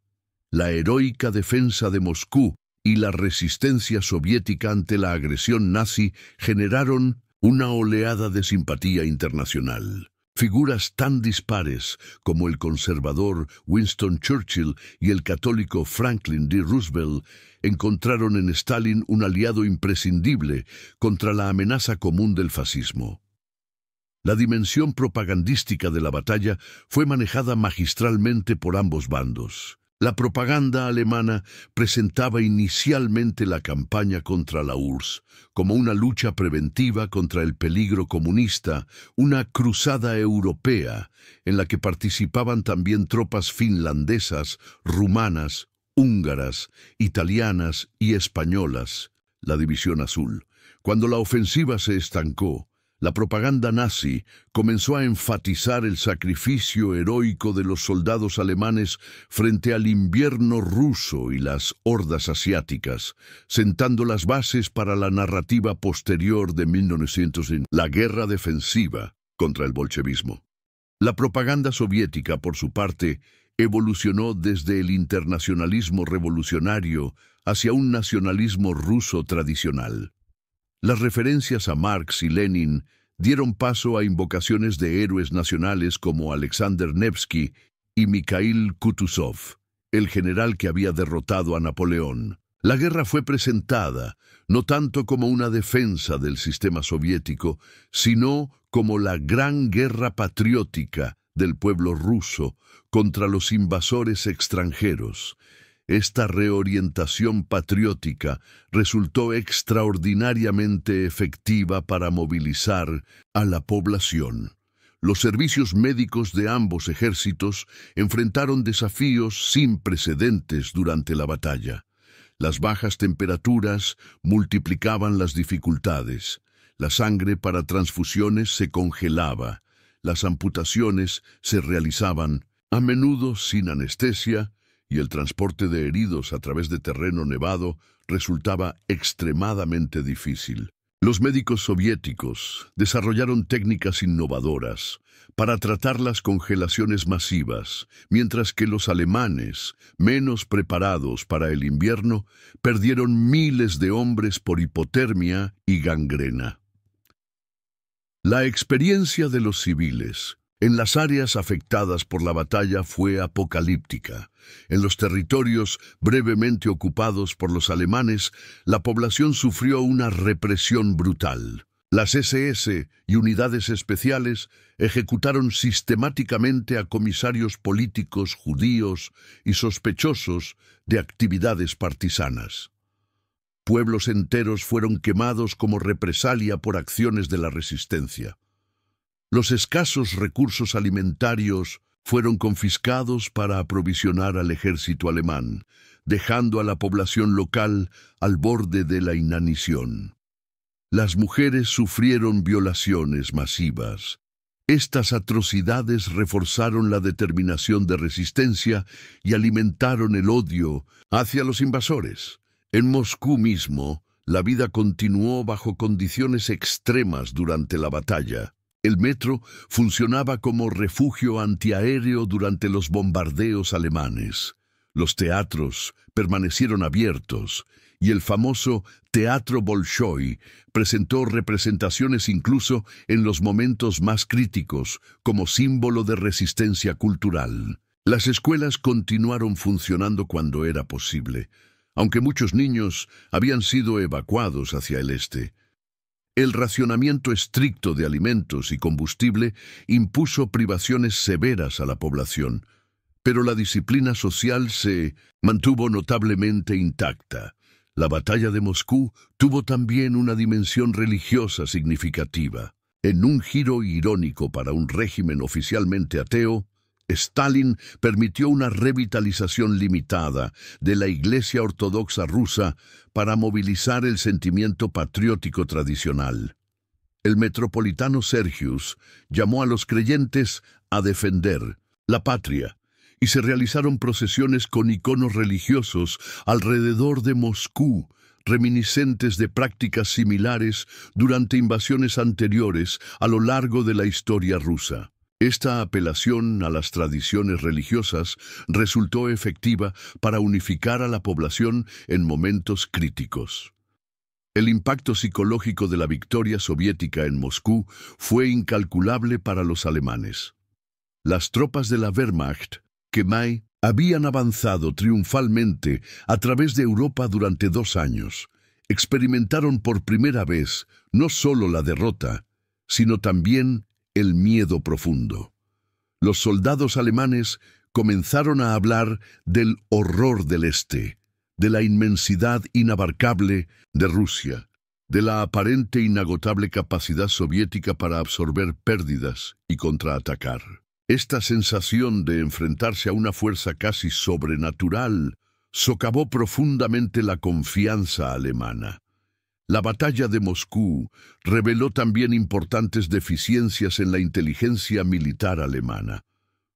La heroica defensa de Moscú y la resistencia soviética ante la agresión nazi generaron una oleada de simpatía internacional. Figuras tan dispares como el conservador Winston Churchill y el católico Franklin D. Roosevelt encontraron en Stalin un aliado imprescindible contra la amenaza común del fascismo. La dimensión propagandística de la batalla fue manejada magistralmente por ambos bandos. La propaganda alemana presentaba inicialmente la campaña contra la URSS como una lucha preventiva contra el peligro comunista, una cruzada europea en la que participaban también tropas finlandesas, rumanas, húngaras, italianas y españolas, la División Azul. Cuando la ofensiva se estancó, la propaganda nazi comenzó a enfatizar el sacrificio heroico de los soldados alemanes frente al invierno ruso y las hordas asiáticas, sentando las bases para la narrativa posterior de 1900 en la guerra defensiva contra el bolchevismo. La propaganda soviética, por su parte, evolucionó desde el internacionalismo revolucionario hacia un nacionalismo ruso tradicional. Las referencias a Marx y Lenin dieron paso a invocaciones de héroes nacionales como Alexander Nevsky y Mikhail Kutuzov, el general que había derrotado a Napoleón. La guerra fue presentada no tanto como una defensa del sistema soviético, sino como la gran guerra patriótica del pueblo ruso contra los invasores extranjeros. Esta reorientación patriótica resultó extraordinariamente efectiva para movilizar a la población. Los servicios médicos de ambos ejércitos enfrentaron desafíos sin precedentes durante la batalla. Las bajas temperaturas multiplicaban las dificultades. La sangre para transfusiones se congelaba. Las amputaciones se realizaban, a menudo sin anestesia, y el transporte de heridos a través de terreno nevado resultaba extremadamente difícil. Los médicos soviéticos desarrollaron técnicas innovadoras para tratar las congelaciones masivas, mientras que los alemanes, menos preparados para el invierno, perdieron miles de hombres por hipotermia y gangrena. La experiencia de los civiles en las áreas afectadas por la batalla fue apocalíptica. En los territorios brevemente ocupados por los alemanes, la población sufrió una represión brutal. Las SS y unidades especiales ejecutaron sistemáticamente a comisarios políticos judíos y sospechosos de actividades partisanas. Pueblos enteros fueron quemados como represalia por acciones de la resistencia. Los escasos recursos alimentarios fueron confiscados para aprovisionar al ejército alemán, dejando a la población local al borde de la inanición. Las mujeres sufrieron violaciones masivas. Estas atrocidades reforzaron la determinación de resistencia y alimentaron el odio hacia los invasores. En Moscú mismo, la vida continuó bajo condiciones extremas durante la batalla. El metro funcionaba como refugio antiaéreo durante los bombardeos alemanes. Los teatros permanecieron abiertos y el famoso Teatro Bolshoi presentó representaciones incluso en los momentos más críticos como símbolo de resistencia cultural. Las escuelas continuaron funcionando cuando era posible, aunque muchos niños habían sido evacuados hacia el este. El racionamiento estricto de alimentos y combustible impuso privaciones severas a la población, pero la disciplina social se mantuvo notablemente intacta. La batalla de Moscú tuvo también una dimensión religiosa significativa. En un giro irónico para un régimen oficialmente ateo, Stalin permitió una revitalización limitada de la Iglesia Ortodoxa rusa para movilizar el sentimiento patriótico tradicional. El metropolitano Sergius llamó a los creyentes a defender la patria y se realizaron procesiones con iconos religiosos alrededor de Moscú, reminiscentes de prácticas similares durante invasiones anteriores a lo largo de la historia rusa. Esta apelación a las tradiciones religiosas resultó efectiva para unificar a la población en momentos críticos. El impacto psicológico de la victoria soviética en Moscú fue incalculable para los alemanes. Las tropas de la Wehrmacht, que habían avanzado triunfalmente a través de Europa durante 2 años, experimentaron por primera vez no solo la derrota, sino también el miedo profundo. Los soldados alemanes comenzaron a hablar del horror del Este, de la inmensidad inabarcable de Rusia, de la aparente inagotable capacidad soviética para absorber pérdidas y contraatacar. Esta sensación de enfrentarse a una fuerza casi sobrenatural socavó profundamente la confianza alemana. La batalla de Moscú reveló también importantes deficiencias en la inteligencia militar alemana.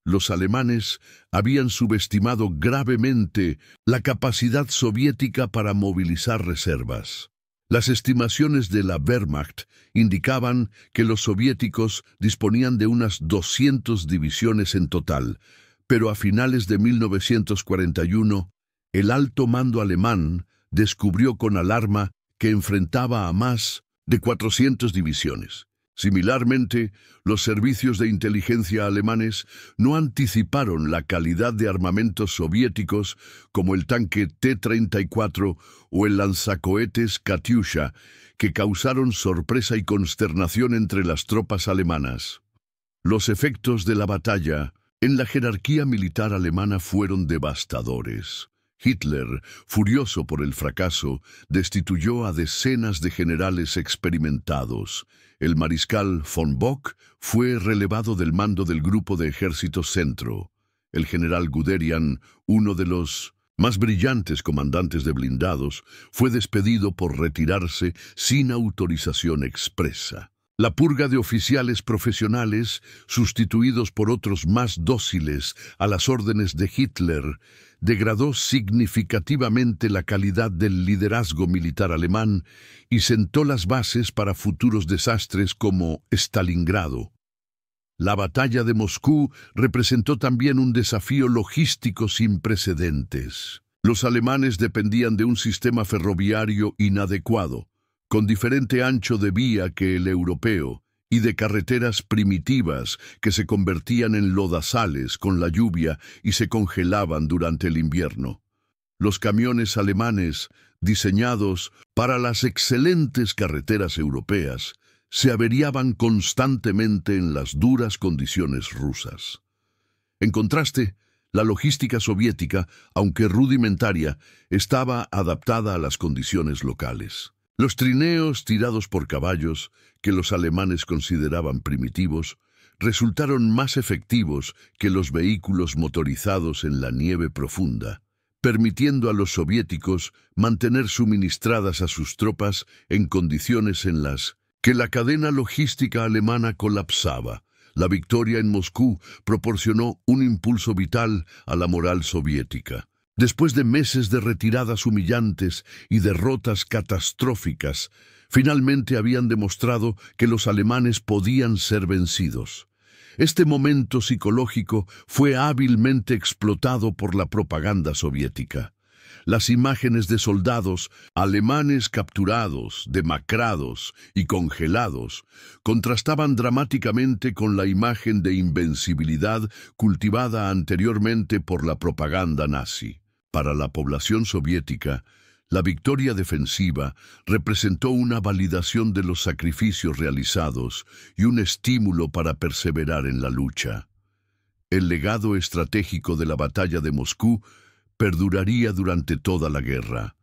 Los alemanes habían subestimado gravemente la capacidad soviética para movilizar reservas. Las estimaciones de la Wehrmacht indicaban que los soviéticos disponían de unas 200 divisiones en total, pero a finales de 1941, el alto mando alemán descubrió con alarma que enfrentaba a más de 400 divisiones. Similarmente, los servicios de inteligencia alemanes no anticiparon la calidad de armamentos soviéticos como el tanque T-34 o el lanzacohetes Katyusha, que causaron sorpresa y consternación entre las tropas alemanas. Los efectos de la batalla en la jerarquía militar alemana fueron devastadores. Hitler, furioso por el fracaso, destituyó a decenas de generales experimentados. El mariscal von Bock fue relevado del mando del Grupo de Ejército Centro. El general Guderian, uno de los más brillantes comandantes de blindados, fue despedido por retirarse sin autorización expresa. La purga de oficiales profesionales, sustituidos por otros más dóciles a las órdenes de Hitler, degradó significativamente la calidad del liderazgo militar alemán y sentó las bases para futuros desastres como Stalingrado. La batalla de Moscú representó también un desafío logístico sin precedentes. Los alemanes dependían de un sistema ferroviario inadecuado, con diferente ancho de vía que el europeo, y de carreteras primitivas que se convertían en lodazales con la lluvia y se congelaban durante el invierno. Los camiones alemanes, diseñados para las excelentes carreteras europeas, se averiaban constantemente en las duras condiciones rusas. En contraste, la logística soviética, aunque rudimentaria, estaba adaptada a las condiciones locales. Los trineos tirados por caballos, que los alemanes consideraban primitivos, resultaron más efectivos que los vehículos motorizados en la nieve profunda, permitiendo a los soviéticos mantener suministradas a sus tropas en condiciones en las que la cadena logística alemana colapsaba. La victoria en Moscú proporcionó un impulso vital a la moral soviética. Después de meses de retiradas humillantes y derrotas catastróficas, finalmente habían demostrado que los alemanes podían ser vencidos. Este momento psicológico fue hábilmente explotado por la propaganda soviética. Las imágenes de soldados alemanes capturados, demacrados y congelados contrastaban dramáticamente con la imagen de invencibilidad cultivada anteriormente por la propaganda nazi. Para la población soviética, la victoria defensiva representó una validación de los sacrificios realizados y un estímulo para perseverar en la lucha. El legado estratégico de la batalla de Moscú perduraría durante toda la guerra.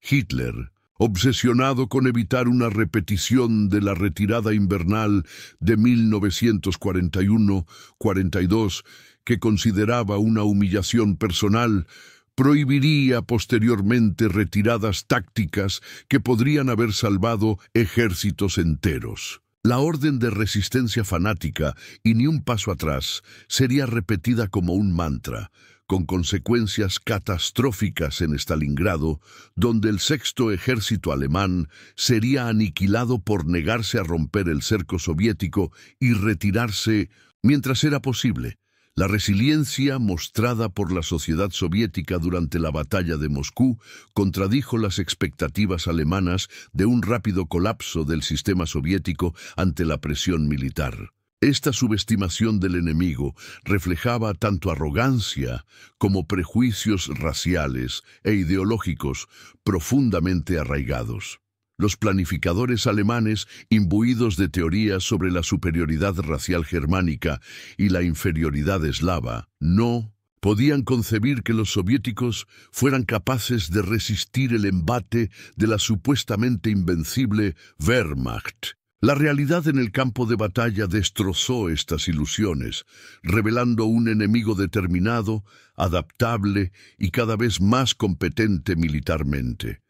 Hitler, obsesionado con evitar una repetición de la retirada invernal de 1941-42, que consideraba una humillación personal, prohibiría posteriormente retiradas tácticas que podrían haber salvado ejércitos enteros. La orden de resistencia fanática y ni un paso atrás sería repetida como un mantra, con consecuencias catastróficas en Stalingrado, donde el sexto ejército alemán sería aniquilado por negarse a romper el cerco soviético y retirarse Mientras era posible, la resiliencia mostrada por la sociedad soviética durante la batalla de Moscú contradijo las expectativas alemanas de un rápido colapso del sistema soviético ante la presión militar. Esta subestimación del enemigo reflejaba tanto arrogancia como prejuicios raciales e ideológicos profundamente arraigados. Los planificadores alemanes, imbuidos de teorías sobre la superioridad racial germánica y la inferioridad eslava, no podían concebir que los soviéticos fueran capaces de resistir el embate de la supuestamente invencible Wehrmacht. La realidad en el campo de batalla destrozó estas ilusiones, revelando un enemigo determinado, adaptable y cada vez más competente militarmente.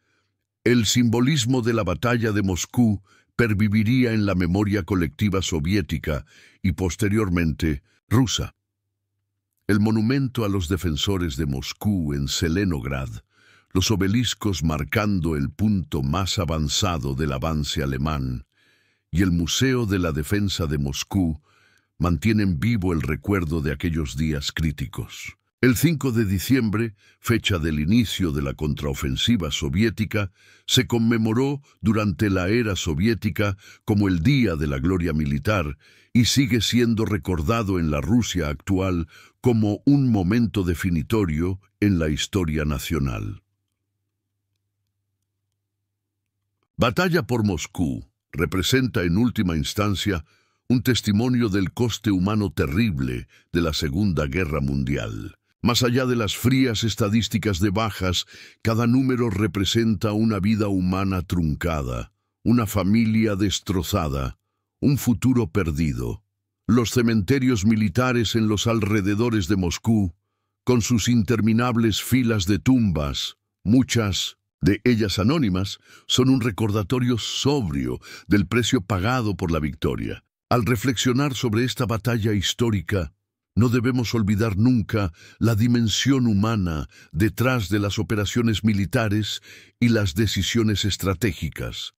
El simbolismo de la batalla de Moscú perviviría en la memoria colectiva soviética y posteriormente rusa. El monumento a los defensores de Moscú en Zelenograd, los obeliscos marcando el punto más avanzado del avance alemán, y el Museo de la Defensa de Moscú mantienen vivo el recuerdo de aquellos días críticos. El 5 de diciembre, fecha del inicio de la contraofensiva soviética, se conmemoró durante la era soviética como el Día de la Gloria Militar y sigue siendo recordado en la Rusia actual como un momento definitorio en la historia nacional. Batalla por Moscú representa en última instancia un testimonio del coste humano terrible de la Segunda Guerra Mundial. Más allá de las frías estadísticas de bajas, cada número representa una vida humana truncada, una familia destrozada, un futuro perdido. Los cementerios militares en los alrededores de Moscú, con sus interminables filas de tumbas, muchas de ellas anónimas, son un recordatorio sobrio del precio pagado por la victoria. Al reflexionar sobre esta batalla histórica, no debemos olvidar nunca la dimensión humana detrás de las operaciones militares y las decisiones estratégicas.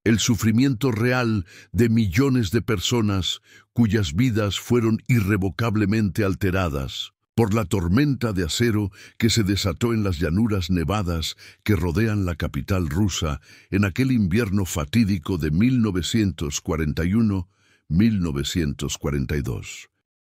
El sufrimiento real de millones de personas cuyas vidas fueron irrevocablemente alteradas por la tormenta de acero que se desató en las llanuras nevadas que rodean la capital rusa en aquel invierno fatídico de 1941-1942.